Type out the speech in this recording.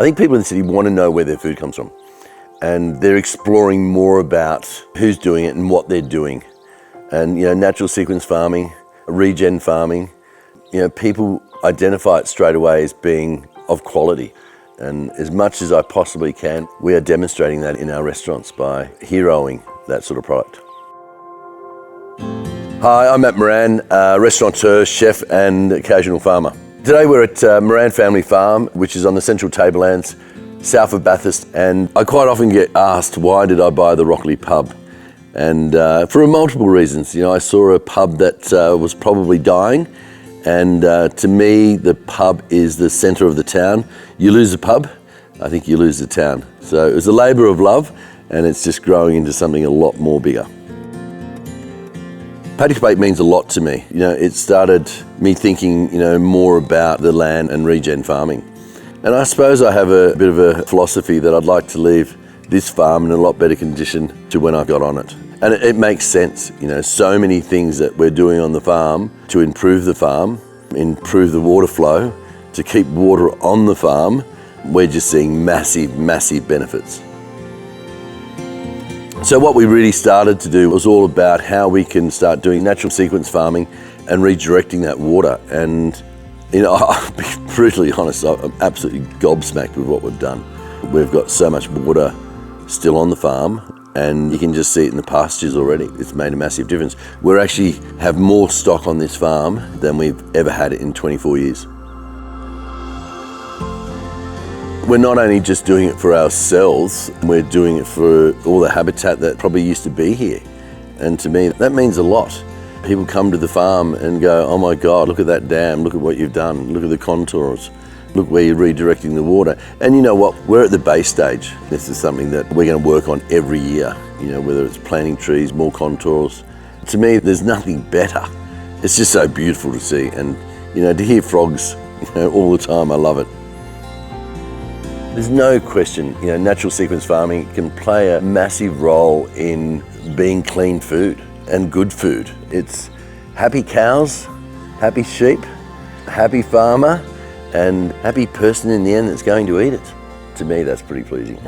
I think people in the city want to know where their food comes from, and they're exploring more about who's doing it and what they're doing. And natural sequence farming, regen farming, people identify it straight away as being of quality. And as much as I possibly can, we are demonstrating that in our restaurants by heroing that sort of product. Hi, I'm Matt Moran, restaurateur, chef and occasional farmer. Today we're at Moran Family Farm, which is on the Central Tablelands, south of Bathurst, and I quite often get asked, why did I buy the Rockley pub? And for multiple reasons. I saw a pub that was probably dying, and to me the pub is the centre of the town. You lose the pub, I think you lose the town. So it was a labour of love, and it's just growing into something a lot more bigger. Paddock bake means a lot to me. It started me thinking, more about the land and regen farming. And I suppose I have a bit of a philosophy that I'd like to leave this farm in a lot better condition to when I got on it. And it makes sense, so many things that we're doing on the farm to improve the farm, improve the water flow, to keep water on the farm. We're just seeing massive, massive benefits. So what we really started to do was all about how we can start doing natural sequence farming and redirecting that water. And I'll be brutally honest, I'm absolutely gobsmacked with what we've done. We've got so much water still on the farm, and you can just see it in the pastures already. It's made a massive difference. We actually have more stock on this farm than we've ever had in 24 years. We're not only just doing it for ourselves, we're doing it for all the habitat that probably used to be here. And to me, that means a lot. People come to the farm and go, oh my God, look at that dam, look at what you've done, look at the contours, look where you're redirecting the water. And you know what, we're at the base stage. This is something that we're going to work on every year, whether it's planting trees, more contours. To me, there's nothing better. It's just so beautiful to see. And to hear frogs all the time, I love it. There's no question, natural sequence farming can play a massive role in being clean food and good food. It's happy cows, happy sheep, happy farmer, and happy person in the end that's going to eat it. To me, that's pretty pleasing.